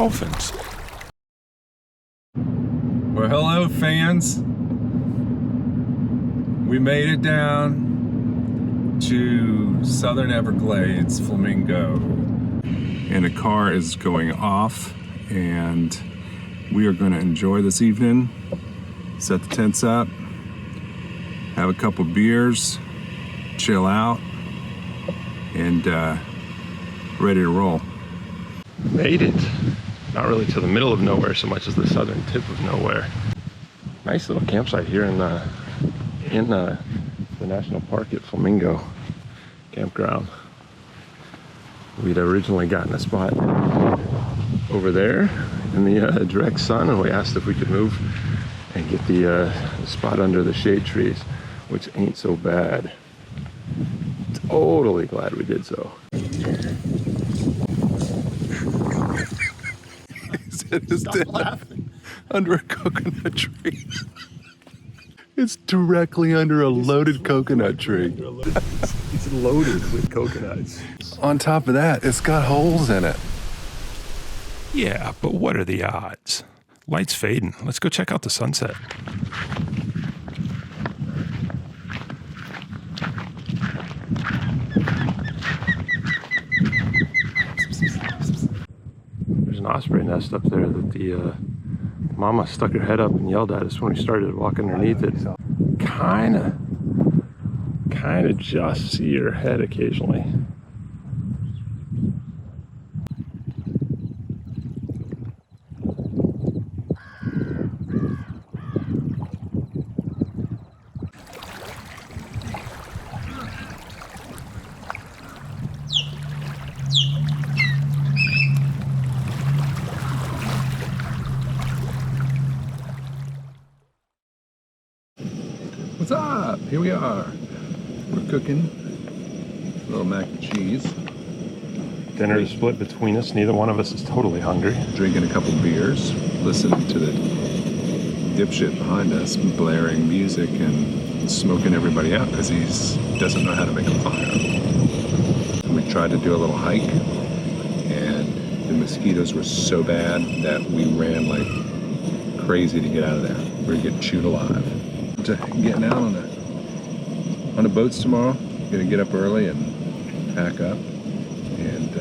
dolphins. Well, hello, fans. We made it down to southern Everglades, Flamingo. And the car is going off, and we are going to enjoy this evening, set the tents up, have a couple beers, chill out, and ready to roll. Made it. Not really to the middle of nowhere so much as the southern tip of nowhere. Nice little campsite here in the national park at Flamingo campground. We'd originally gotten a spot over there in the direct sun, and we asked if we could move and get the spot under the shade trees, which ain't so bad. Totally glad we did so. Stop laughing. Under a coconut tree. It's directly under a loaded coconut tree. It's loaded with coconuts. On top of that, it's got holes in it. Yeah, but what are the odds? Light's fading. Let's go check out the sunset. There's an osprey nest up there that the mama stuck her head up and yelled at us when we started walking underneath it. Kind of just see her head occasionally. What's up? Here we are. We're cooking a little mac and cheese. Dinner is split between us. Neither one of us is totally hungry. Drinking a couple beers, listening to the dipshit behind us blaring music and smoking everybody out because he doesn't know how to make a fire. We tried to do a little hike, and the mosquitoes were so bad that we ran like crazy to get out of there. We were getting chewed alive. Getting out on the boats tomorrow. Gonna get up early and pack up and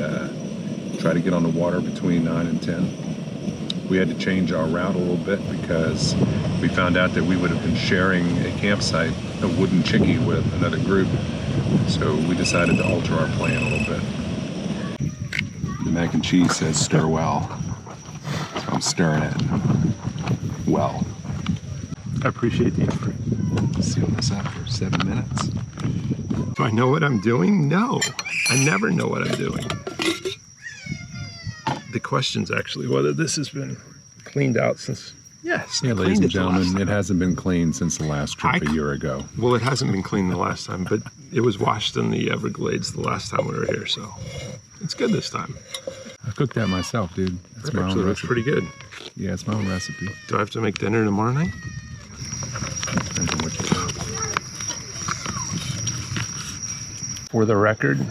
try to get on the water between 9 and 10. We had to change our route a little bit because we found out that we would have been sharing a campsite, a wooden chickie, with another group. So we decided to alter our plan a little bit. The mac and cheese says stir well, so I'm stirring it well. I appreciate the effort. Seal this up for 7 minutes. Do I know what I'm doing? No. I never know what I'm doing. The question's actually whether this has been cleaned out since... Yes. Yeah, ladies and gentlemen, it hasn't been cleaned since the last trip a year ago. Well, it hasn't been cleaned the last time, but it was washed in the Everglades the last time we were here, so it's good this time. I cooked that myself, dude. It's my own Actually, looks recipe. pretty good. Yeah, it's my own recipe. Do I have to make dinner tomorrow night? Depends on what you want. For the record,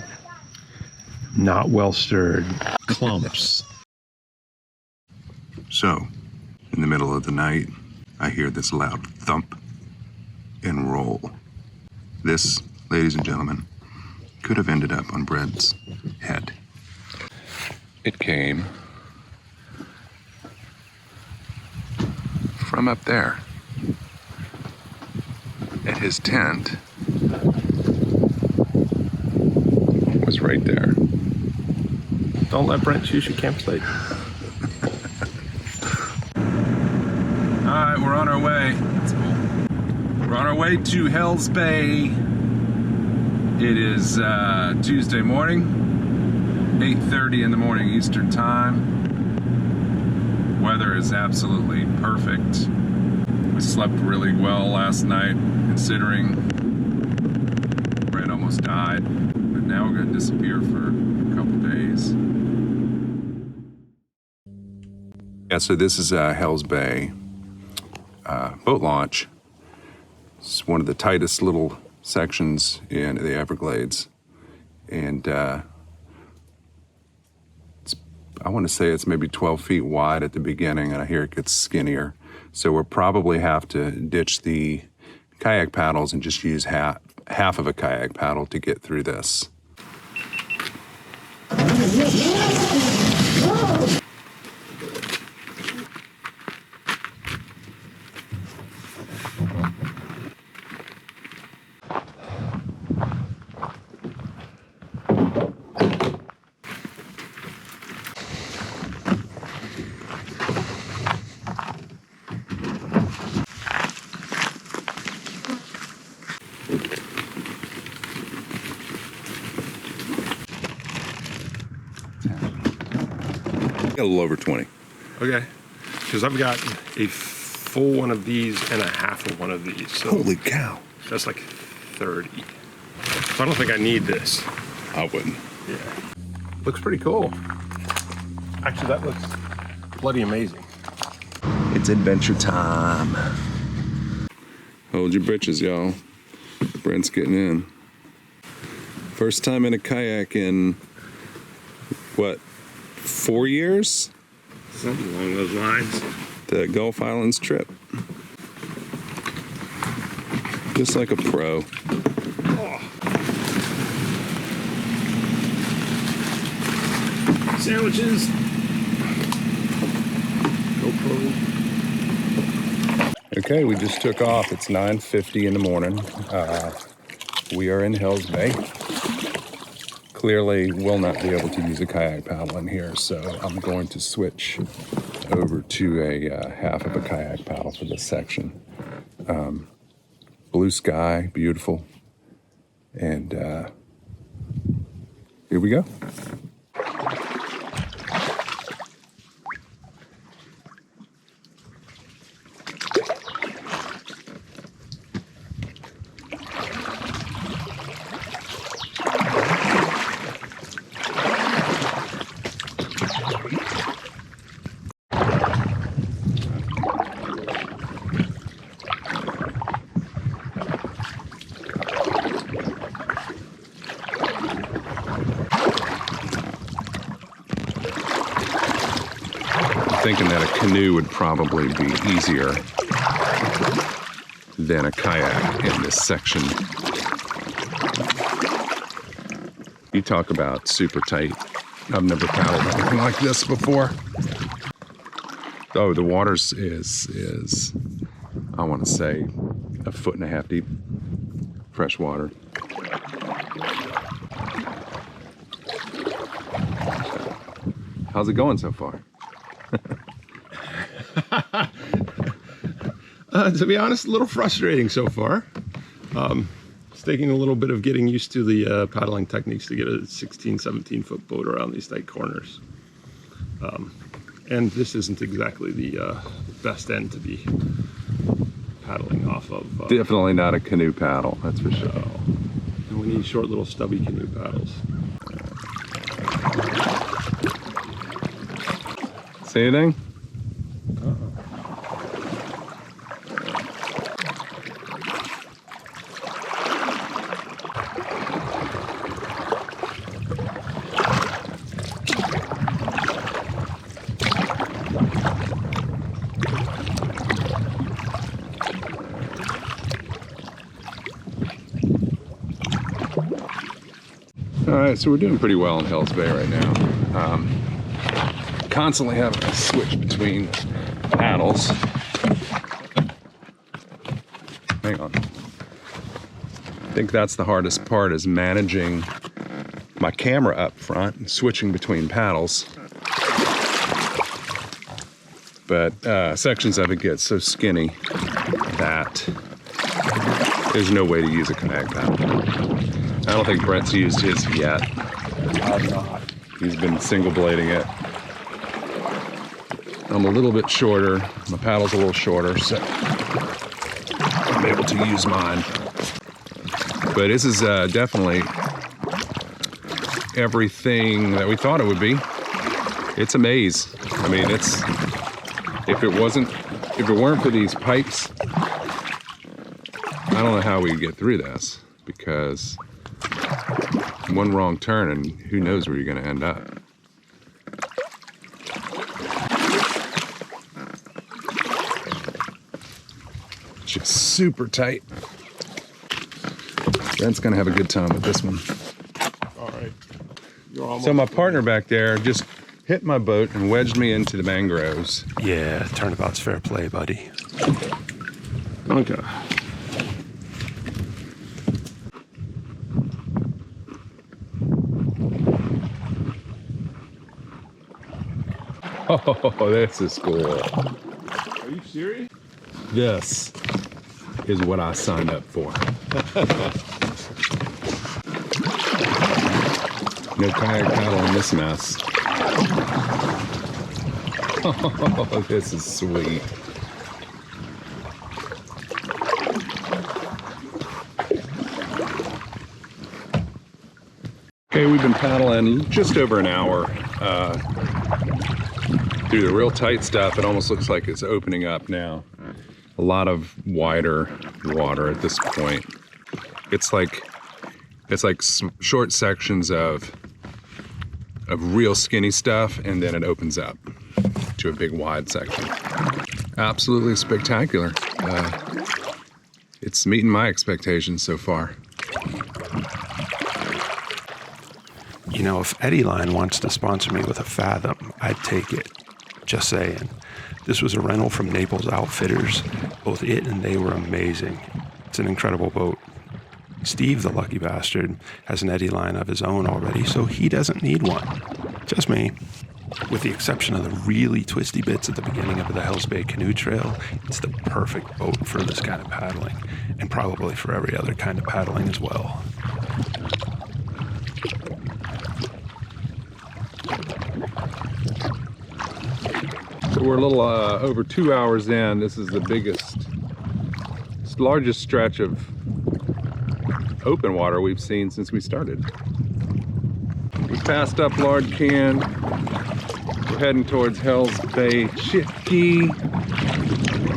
not well stirred. Clumps. So, in the middle of the night, I hear this loud thump and roll. This, ladies and gentlemen, could have ended up on Brett's head. It came from up there. And his tent was right there. Don't let Brent choose your campsite. All right, we're on our way. That's cool. We're on our way to Hell's Bay. It is Tuesday morning, 8:30 in the morning Eastern Time. Weather is absolutely perfect. We slept really well last night, considering Brett almost died, but now we're gonna disappear for a couple days. Yeah, so this is Hell's Bay boat launch. It's one of the tightest little sections in the Everglades, and it's I want to say it's maybe 12 feet wide at the beginning, and I hear it gets skinnier. So we'll probably have to ditch the kayak paddles and just use half of a kayak paddle to get through this. A little over 20. Okay, because I've got a full one of these and a half of one of these. So Holy cow. that's like 30. So I don't think I need this. I wouldn't. Yeah. Looks pretty cool. Actually, that looks bloody amazing. It's adventure time. Hold your britches, y'all. Brent's getting in. First time in a kayak in, what, 4 years? Something along those lines. The Gulf Islands trip. Just like a pro. Oh. Sandwiches. GoPro. Okay, we just took off. It's 9:50 in the morning. We are in Hells Bay. Clearly will not be able to use a kayak paddle in here, so I'm going to switch over to a half of a kayak paddle for this section. Blue sky, beautiful, and here we go. Thinking that a canoe would probably be easier than a kayak in this section. You talk about super tight. I've never paddled anything like this before. Oh, the water's is I want to say 1.5 foot deep. Fresh water. How's it going so far? To be honest, a little frustrating so far. It's taking a little bit of getting used to the paddling techniques to get a 16, 17 foot boat around these tight corners. And this isn't exactly the best end to be paddling off of. Definitely not a canoe paddle, that's for sure. And we need short little stubby canoe paddles. See anything? All right, so we're doing pretty well in Hells Bay right now. Constantly having to switch between paddles. Hang on. I think that's the hardest part, is managing my camera up front and switching between paddles. But sections of it get so skinny that there's no way to use a kayak paddle. I don't think Brent's used his yet. I'm not. He's been single blading it. I'm a little bit shorter. My paddle's a little shorter, so I'm able to use mine. But this is definitely everything that we thought it would be. It's a maze. I mean, it's, if it weren't for these pipes, I don't know how we get through this, because one wrong turn and who knows where you're going to end up. Just super tight. Brent's gonna have a good time with this one. All right. You're almost So my partner back there just hit my boat and wedged me into the mangroves. Yeah, turnabout's fair play, buddy. Okay. Oh, this is cool. Are you serious? This is what I signed up for. No kayak paddle in this mess. Oh, this is sweet. Okay, we've been paddling just over an hour through the real tight stuff. It almost looks like it's opening up now. A lot of wider water at this point. It's like short sections of real skinny stuff, and then it opens up to a big wide section. Absolutely spectacular. It's meeting my expectations so far. You know, if Eddie Line wants to sponsor me with a Fathom, I'd take it. Just saying. This was a rental from Naples Outfitters. Both it and they were amazing. It's an incredible boat. Steve, the lucky bastard, has an Eddie Line of his own already, so he doesn't need one. Just me. With the exception of the really twisty bits at the beginning of the Hells Bay Canoe Trail, it's the perfect boat for this kind of paddling, and probably for every other kind of paddling as well. So we're a little over 2 hours in. This is the largest stretch of open water we've seen since we started. We passed up Lard Can. We're heading towards Hells Bay Chicky.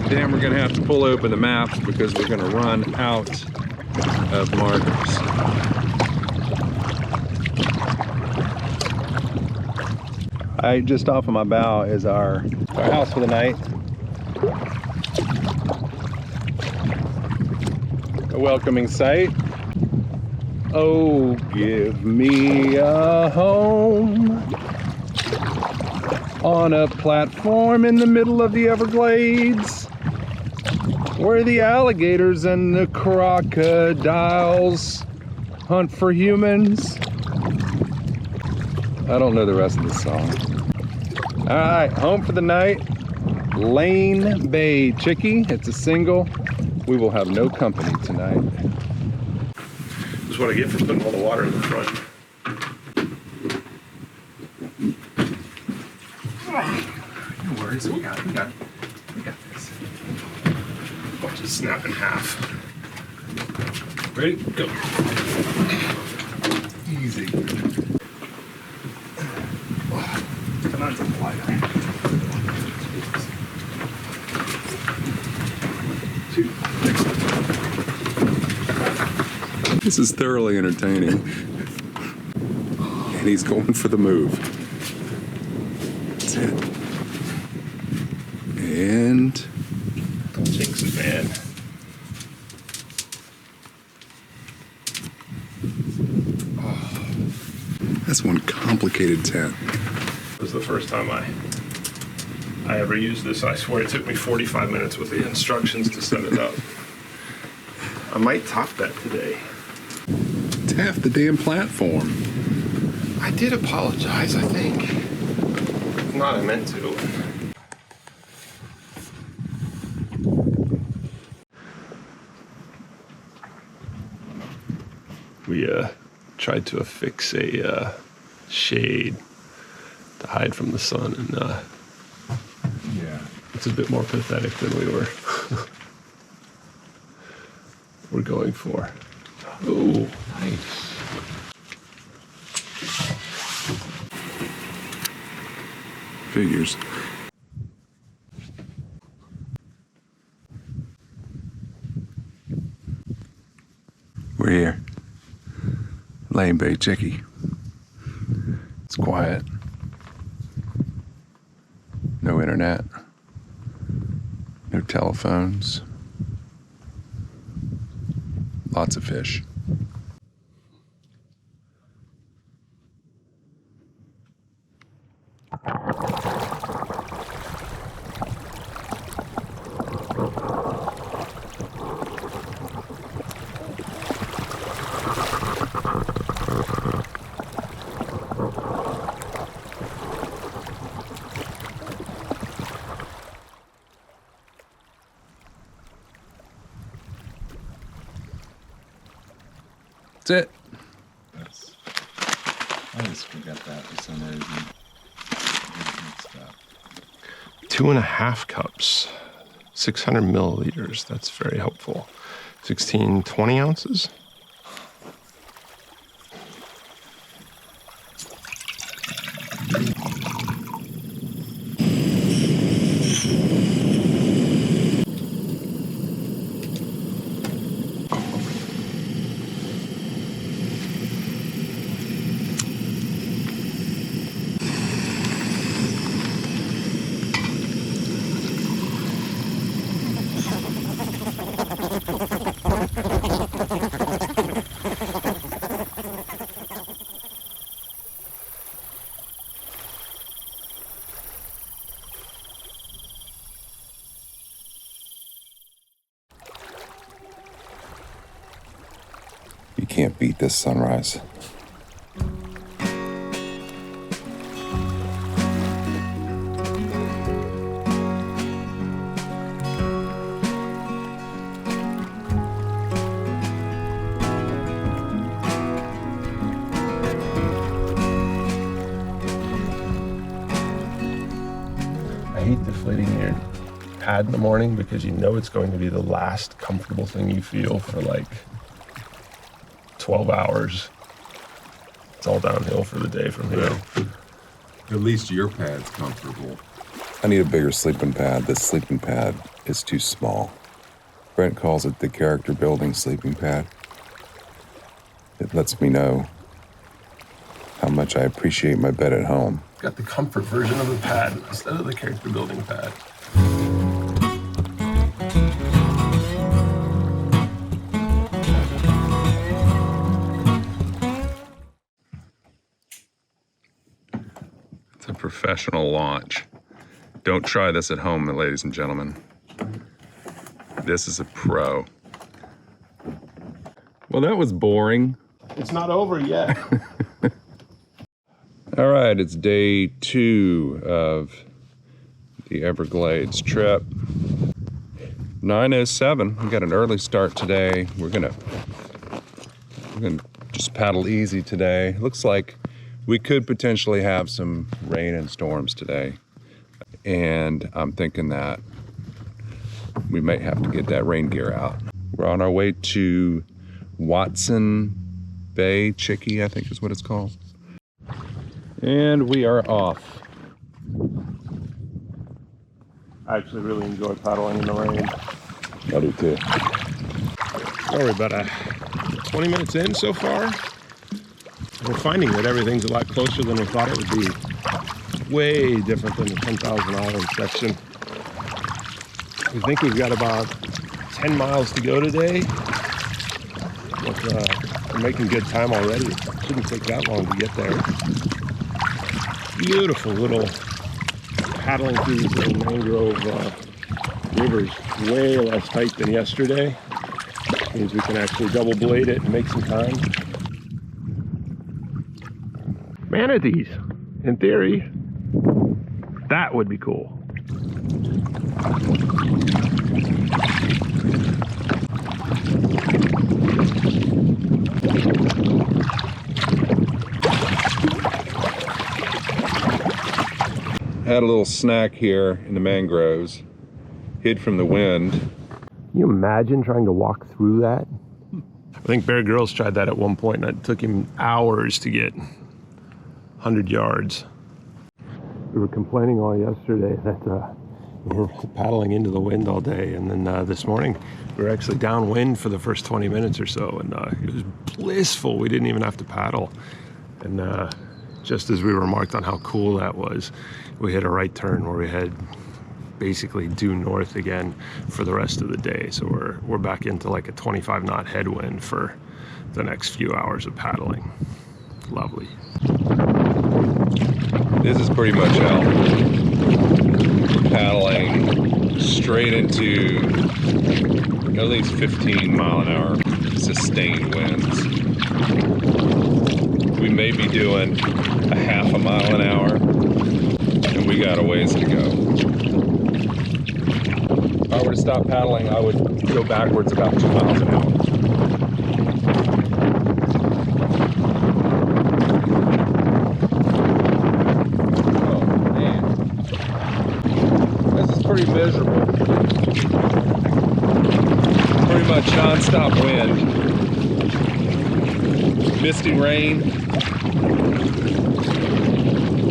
Then we're gonna have to pull open the maps because we're gonna run out of markers. Just off of my bow is our house for the night. A welcoming sight. Oh, give me a home on a platform in the middle of the Everglades, where the alligators and the crocodiles hunt for humans. I don't know the rest of the song. All right, home for the night, Lane Bay Chicky. It's a single. We will have no company tonight. This is what I get for putting all the water in the front. No worries, we got this. Watch it snap in half. Ready? Go. Easy. Come on, some lighter. 2. This is thoroughly entertaining. And he's going for the move. That's it. And Don't jinx it, man. that's one complicated tent. This was the first time I ever used this. I swear it took me 45 minutes with the instructions to set it up. I might top that today. It's half the damn platform. I did apologize, I think. If not, I meant to. We tried to affix a shade to hide from the sun, and Yeah. it's a bit more pathetic than we were we're going for. Oh, nice. Figures. We're here. Lane Bay Chicky. It's quiet. No internet. No telephones. Lots of fish. That's it. I just forgot that for some reason. 2.5 cups, 600 milliliters. That's very helpful. 16, 20 ounces. You can't beat this sunrise. I hate deflating your pad in the morning because you know it's going to be the last comfortable thing you feel for like 12 hours. It's all downhill for the day from here. At least your pad's comfortable. I need a bigger sleeping pad. This sleeping pad is too small. Brent calls it the character building sleeping pad. It lets me know how much I appreciate my bed at home. Got the comfort version of the pad instead of the character building pad. It's a professional launch. Don't try this at home, ladies and gentlemen. This is a pro. Well, that was boring. It's not over yet. All right, it's day 2 of the Everglades trip. 9:07. We got an early start today. We're gonna just paddle easy today. Looks like we could potentially have some rain and storms today. And I'm thinking that we might have to get that rain gear out. We're on our way to Watson Bay, Chicky, I think is what it's called. And we are off. I actually really enjoy paddling in the rain. I do too. We're about 20 minutes in so far. We're finding that everything's a lot closer than we thought it would be. Way different than the 10,000 Island section. We think we've got about 10 miles to go today. But, we're making good time already. It shouldn't take that long to get there. Beautiful little paddling through these little mangrove rivers. Way less tight than yesterday. Means we can actually double blade it and make some time. Manatees, in theory, that would be cool. Had a little snack here in the mangroves, hid from the wind. Can you imagine trying to walk through that? I think Bear Grylls tried that at one point, and it took him hours to get 100 yards. We were complaining all yesterday that we were paddling into the wind all day, and then this morning we were actually downwind for the first 20 minutes or so, and it was blissful. We didn't even have to paddle. And just as we remarked on how cool that was, we hit a right turn where we had basically due north again for the rest of the day. So we're back into like a 25 knot headwind for the next few hours of paddling. Lovely. This is pretty much how we're paddling straight into at least 15 mile an hour sustained winds. We may be doing a half a mile an hour, and we got a ways to go. If I were to stop paddling, I would go backwards about 2 miles an hour. Pretty miserable. Pretty much non-stop wind. Misty rain.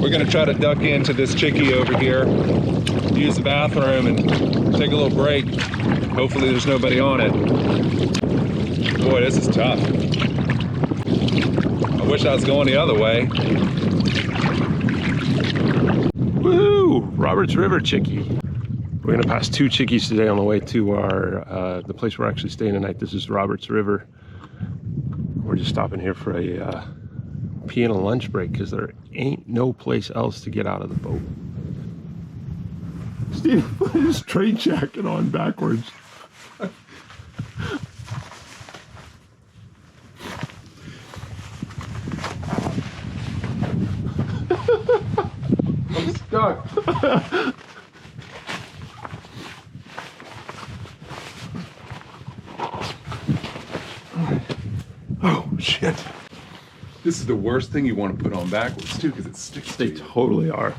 We're gonna try to duck into this chickie over here, use the bathroom and take a little break. Hopefully there's nobody on it. Boy, this is tough. I wish I was going the other way. Woohoo! Roberts River chickie. We're gonna pass 2 chickies today on the way to our the place we're actually staying tonight. This is Roberts River. We're just stopping here for a pee and a lunch break because there ain't no place else to get out of the boat. Steve, put his trade jacket on backwards. I'm stuck. Oh, shit. This is the worst thing you want to put on backwards, too, because it sticks to They you. totally are.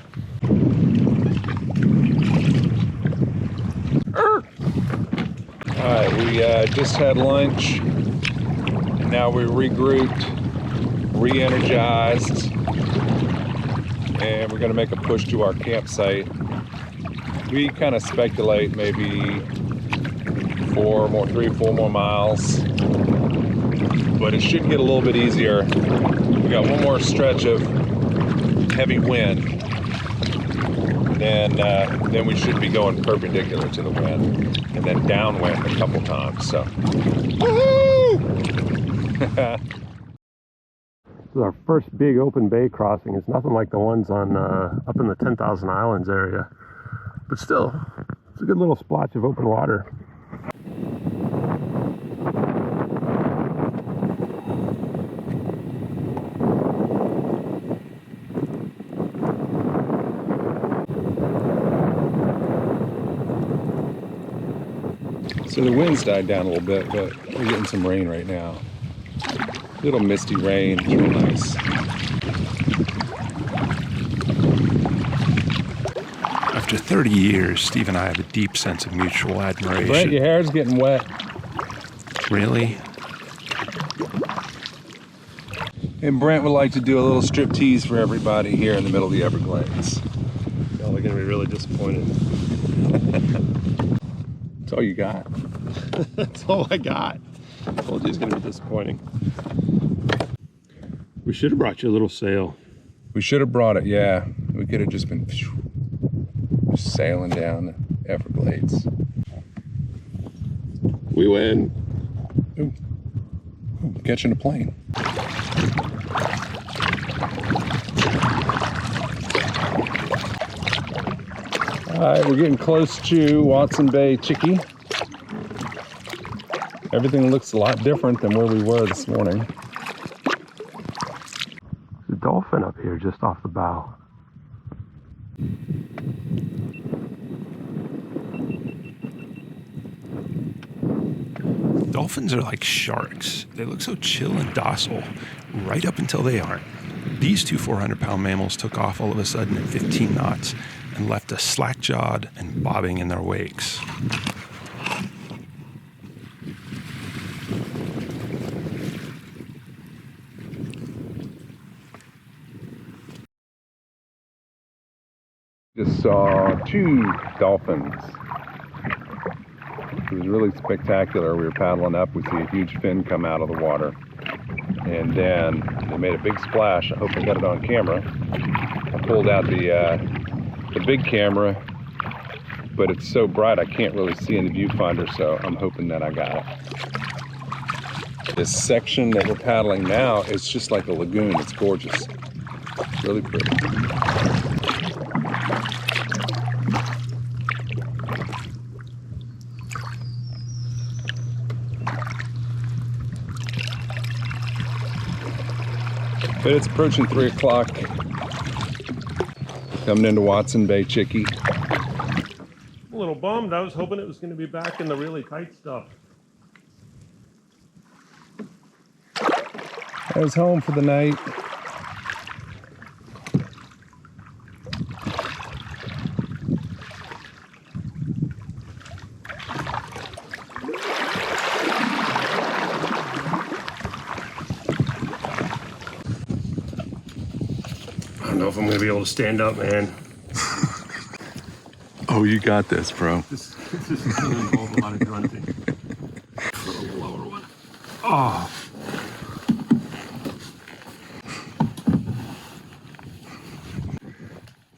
All right, we just had lunch, and now we're regrouped, re-energized, and we're gonna make a push to our campsite. We kind of speculate maybe 3 or 4 more miles, but it should get a little bit easier. We got one more stretch of heavy wind, then we should be going perpendicular to the wind, and then downwind a couple times. So, woohoo! This is our first big open bay crossing. It's nothing like the ones on up in the 10,000 Islands area, but still, it's a good little splotch of open water. So the wind's died down a little bit, but we're getting some rain right now. Little misty rain, it's real nice. After 30 years, Steve and I have a deep sense of mutual admiration. Brent, your hair's getting wet. Really? And Brent would like to do a little striptease for everybody here in the middle of the Everglades. Y'all are gonna be really disappointed. That's all you got. That's all I got. I told you it's gonna be disappointing. We should have brought you a little sail. We should have brought it, yeah. We could have just been just sailing down the Everglades. We win. Ooh, catching a plane. All right, we're getting close to Watson Bay Chickie. Everything looks a lot different than where we were this morning. There's a dolphin up here just off the bow. Dolphins are like sharks. They look so chill and docile right up until they aren't. These 2 400-pound mammals took off all of a sudden at 15 knots and left us slack-jawed and bobbing in their wakes. Just saw 2 dolphins. It was really spectacular. We were paddling up, we see a huge fin come out of the water, and then they made a big splash. I hope I got it on camera. I pulled out the big camera but it's so bright I can't really see in the viewfinder, so I'm hoping that I got it. This section that we're paddling now is just like a lagoon. It's gorgeous. It's really pretty. But it's approaching 3 o'clock. Coming into Watson Bay, Chickie. A little bummed. I was hoping it was going to be back in the really tight stuff. I was home for the night. I don't know if I'm going to be able to stand up, man. Oh, you got this, bro. This is going to involve a lot of grunting. For the lower one. Oh.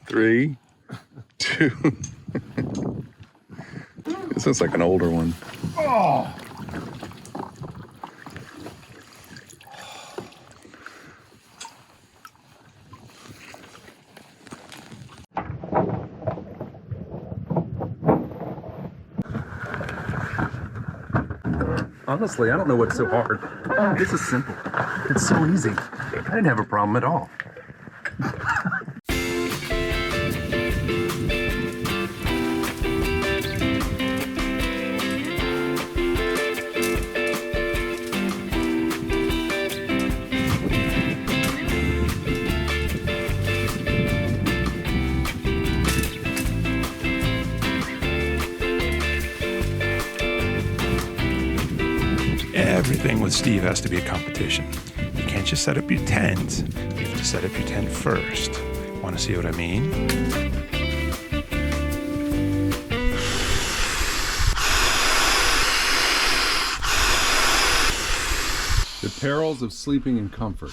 Three, two. This looks like an older one. Oh. Honestly, I don't know what's so hard. This is simple. It's so easy. I didn't have a problem at all. Everything with Steve has to be a competition. You can't just set up your tent. You have to set up your tent first. Want to see what I mean? The perils of sleeping in comfort.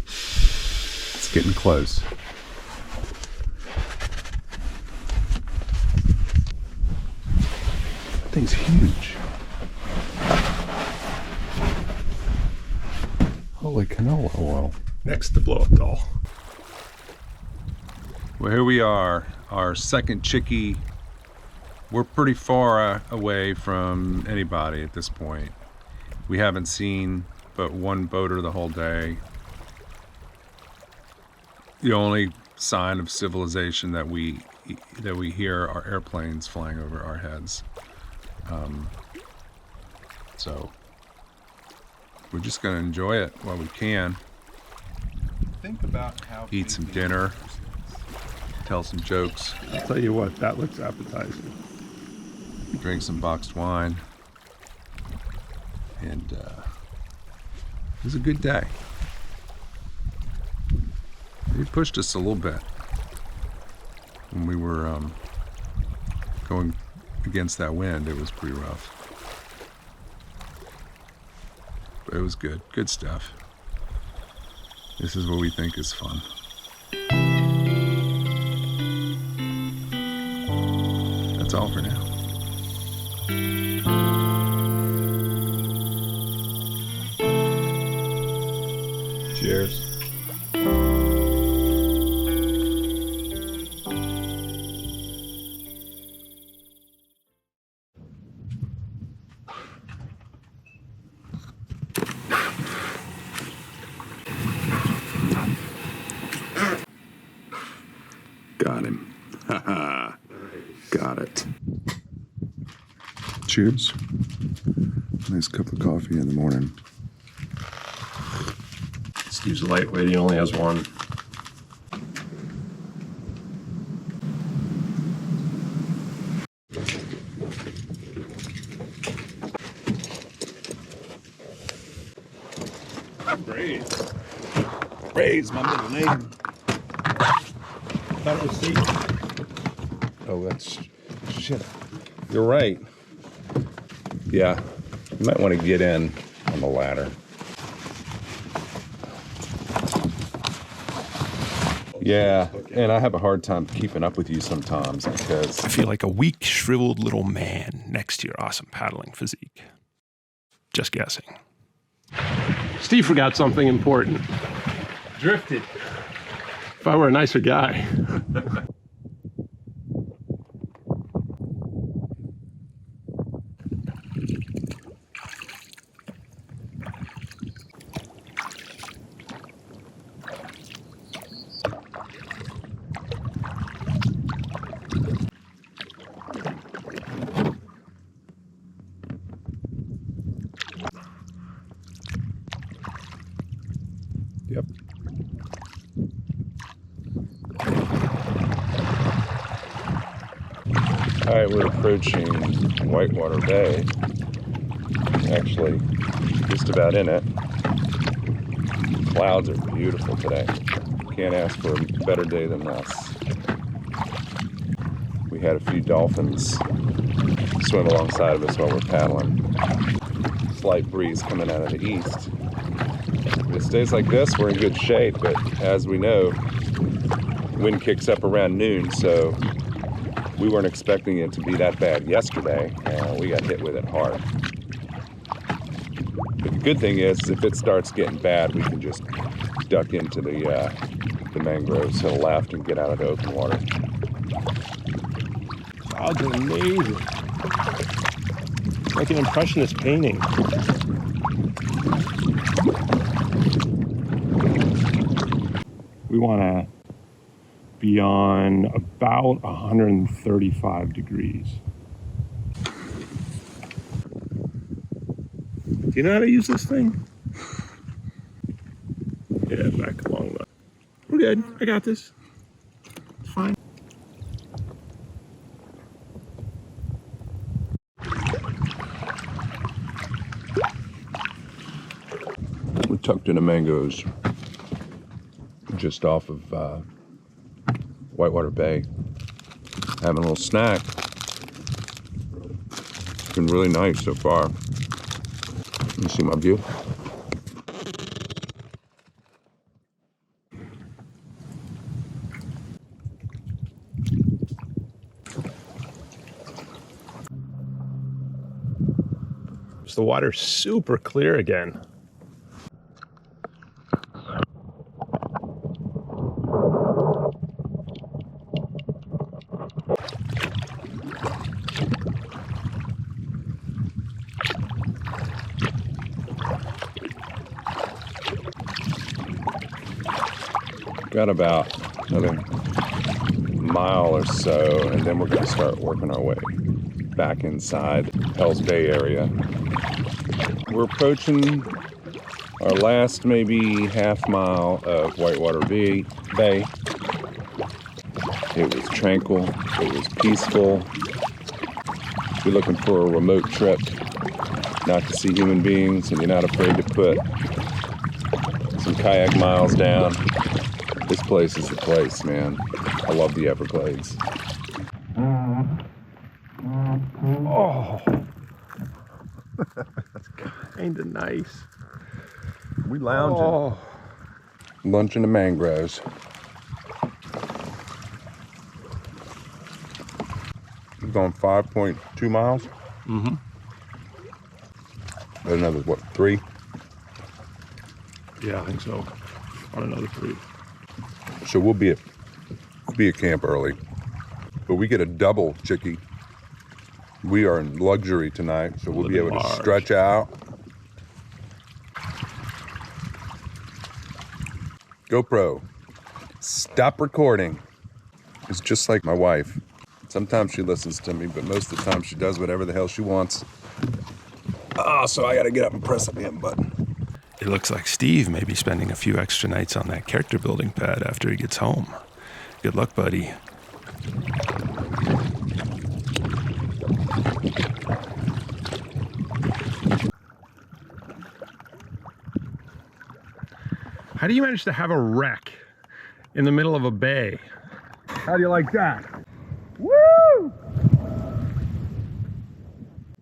It's getting close. That thing's huge. Holy canola oil. Next to blow up doll. Well, here we are, our second chickie. We're pretty far away from anybody at this point. We haven't seen but one boater the whole day. The only sign of civilization that we hear are airplanes flying over our heads. So we're just gonna enjoy it while we can. Think about how Eat some dinner, tell some jokes, I'll tell you what, that looks appetizing. drink some boxed wine, and it was a good day. It pushed us a little bit when we were going against that wind. It was pretty rough, but it was good stuff. This is what we think is fun. That's all for now. Cheers. Got him. Haha. Got it. Cheers. Nice cup of coffee in the morning. Steve's a lightweight, he only has one. Ray's my middle name. Thought it was Steve. Oh, that's shit. You're right. Yeah, you might want to get in on the ladder. Yeah, and I have a hard time keeping up with you sometimes because I feel like a weak, shriveled little man next to your awesome paddling physique. Just guessing. Steve forgot something important. Drifted. If I were a nicer guy. Yep. All right, we're approaching Whitewater Bay. Actually, just about in it. Clouds are beautiful today. Can't ask for a better day than this. We had a few dolphins swim alongside of us while we're paddling. Slight breeze coming out of the east. If it stays like this, we're in good shape, but as we know, wind kicks up around noon, so we weren't expecting it to be that bad yesterday, and we got hit with it hard. But the good thing is, if it starts getting bad, we can just duck into the mangroves to the left and get out of the open water. Clouds are amazing. Like an impressionist painting. We want to be on about 135 degrees. Do you know how to use this thing? Yeah, back along the... We're good. I got this. It's fine. We're tucked in the mangoes just off of Whitewater Bay, having a little snack. It's been really nice so far. You see my view? The water's super clear again. Got about another mile or so, and then we're going to start working our way back inside Hell's Bay area. We're approaching our last maybe half mile of Whitewater Bay. It was tranquil, it was peaceful. If you're looking for a remote trip, not to see human beings, and you're not afraid to put some kayak miles down, this place is the place, man. I love the Everglades. Oh, that's kind of nice. We lounging. Oh, Lunch in the mangroves. We've gone 5.2 miles. mm-hmm. Another, what, 3? Yeah, I think so. On another 3. So we'll be at camp early. But we get a double chickie. We are in luxury tonight, so we'll be able to stretch out. GoPro, stop recording. It's just like my wife. Sometimes she listens to me, but most of the time she does whatever the hell she wants. So I gotta get up and press the damn button. It looks like Steve may be spending a few extra nights on that character building pad after he gets home. Good luck, buddy. How do you manage to have a wreck in the middle of a bay? How do you like that? Woo!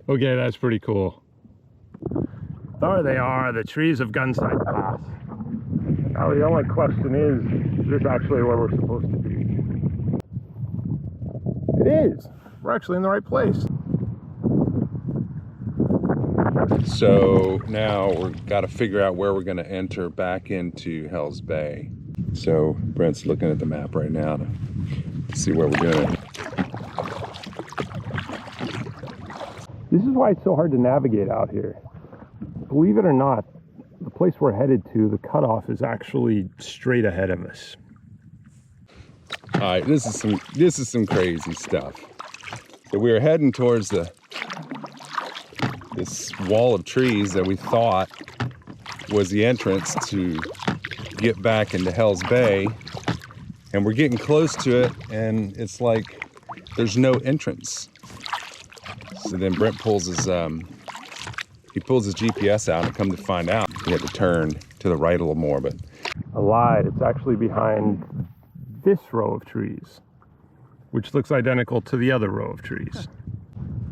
Okay, that's pretty cool. There they are, the trees of Gunside Pass. Now the only question is, Is this actually where we're supposed to be? It is. We're actually in the right place. So now we've got to figure out where we're going to enter back into Hell's Bay. So Brent's looking at the map right now to see where we're doing. This is why it's so hard to navigate out here. Believe it or not, the place we're headed to, the cutoff is actually straight ahead of us. All right, this is some crazy stuff. So we were heading towards this wall of trees that we thought was the entrance to get back into Hell's Bay, and we're getting close to it, and it's like there's no entrance. So then Brent pulls his GPS out, and come to find out he had to turn to the right a little more. But I lied. It's actually behind this row of trees, which looks identical to the other row of trees.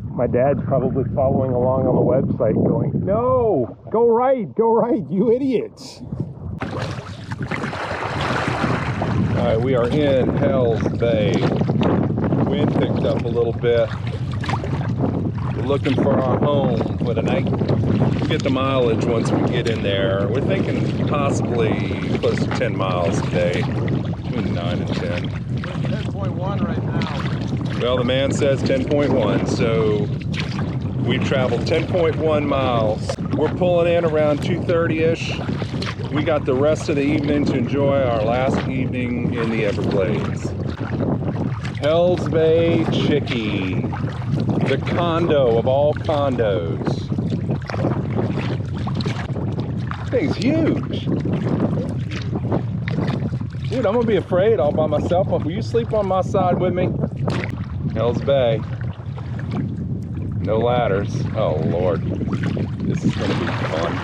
My dad's probably following along on the website going, no, go right, you idiots. all right, we are in Hell's Bay. Wind picked up a little bit. We're looking for our home for the night. We'll get the mileage once we get in there. We're thinking possibly close to 10 miles a day, between 9 and 10. 10.1 right now. Well, the man says 10.1, so we've traveled 10.1 miles. We're pulling in around 2:30-ish. We got the rest of the evening to enjoy our last evening in the Everglades. Hell's Bay Chickie, the condo of all condos. This thing's huge. Dude, I'm gonna be afraid all by myself. Will you sleep on my side with me? Hell's Bay. No ladders. Oh Lord. This is gonna be fun.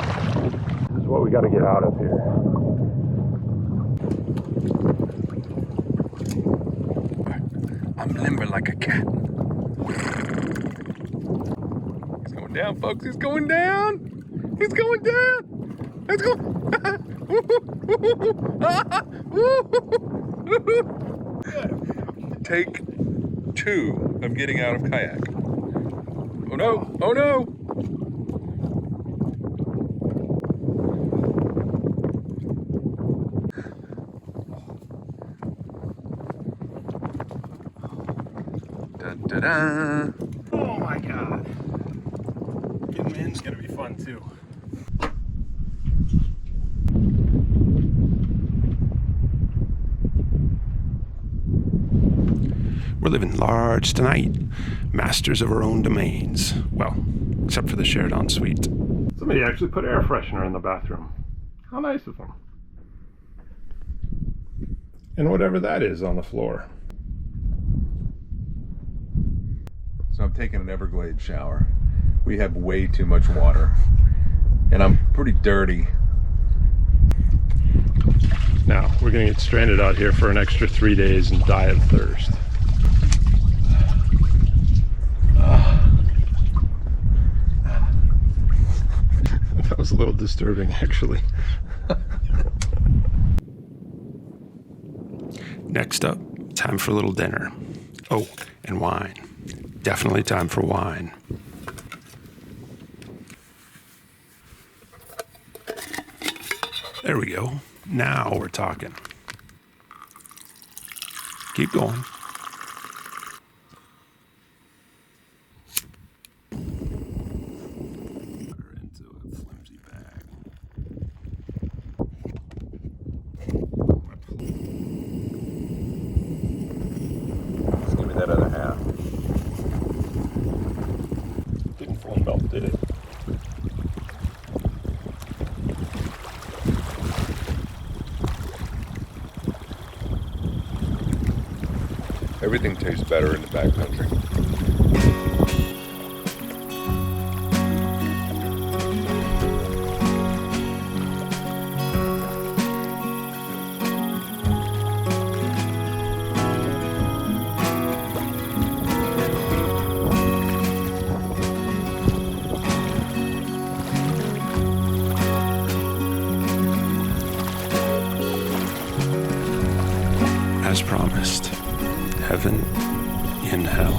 This is what we got to get out of here. I'm limber like a cat. He's going down, folks. He's going down. He's going down. Let's go. Take 2 of getting out of kayak. Oh no! Oh no! Dun, dun, dun. Oh my God. Getting in's gonna be fun too. We're living large tonight, masters of our own domains. Well, except for the shared ensuite. Somebody actually put air freshener in the bathroom. How nice of them. And whatever that is on the floor. So I'm taking an Everglades shower. We have way too much water, and I'm pretty dirty. Now, we're gonna get stranded out here for an extra 3 days and die of thirst. That was a little disturbing, actually. Next up, time for a little dinner. Oh, and wine. Definitely time for wine. There we go. Now we're talking. Keep going. Into a flimsy bag. Just give me that other half. Didn't full melt, did it? Everything tastes better in the backcountry. heaven in hell.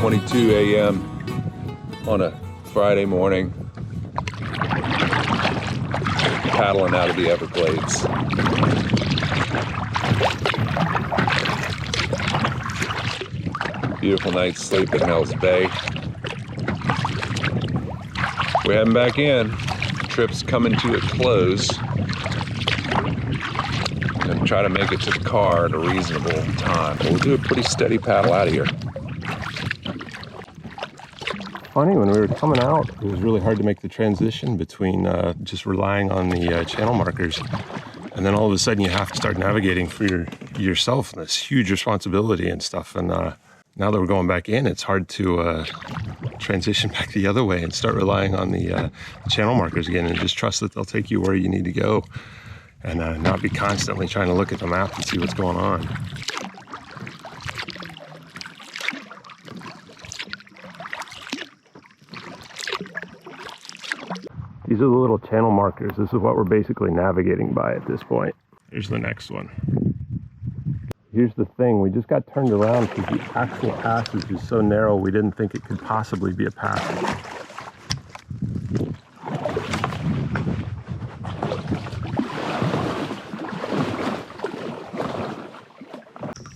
.22 a.m. on a Friday morning, paddling out of the Everglades. Beautiful night's sleep in Hell's Bay. We're heading back in. Trip's coming to a close. Gonna try to make it to the car at a reasonable time. But we'll do a pretty steady paddle out of here. Funny, when we were coming out, it was really hard to make the transition between just relying on the channel markers, and then all of a sudden you have to start navigating for yourself, and this huge responsibility and stuff. And now that we're going back in, it's hard to transition back the other way and start relying on the channel markers again, and just trust that they'll take you where you need to go, and not be constantly trying to look at the map and see what's going on. These are the little channel markers. This is what we're basically navigating by at this point. Here's the next one. Here's the thing, we just got turned around because the actual passage is so narrow we didn't think it could possibly be a passage.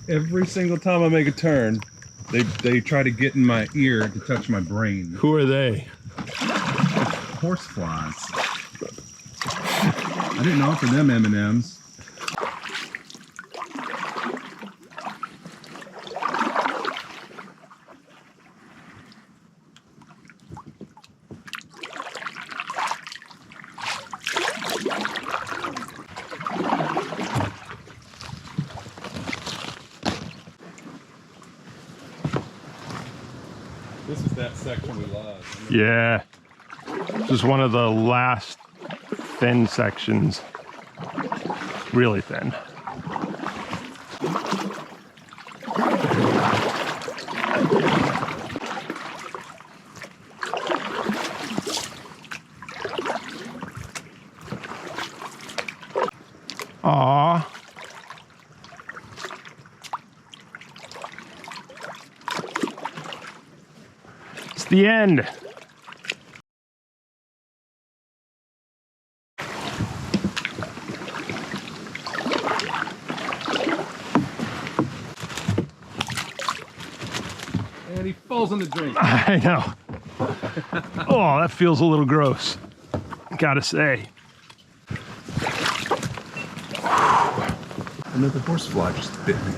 Every single time I make a turn, they try to get in my ear to touch my brain. Who are they? Horseflies. I didn't offer them M&Ms. This is that section we love. Yeah. This is one of the last thin sections. Really thin. Aww. It's the end. And he falls in the drink. I know. Oh, that feels a little gross, gotta say. Another horsefly just bit me.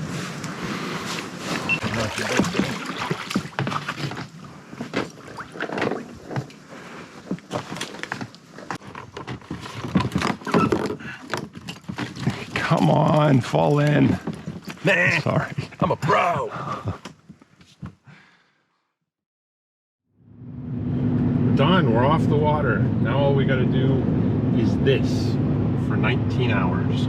Come on, fall in. Man, Sorry. I'm a pro. Done, we're off the water. Now all we gotta do is this for 19 hours.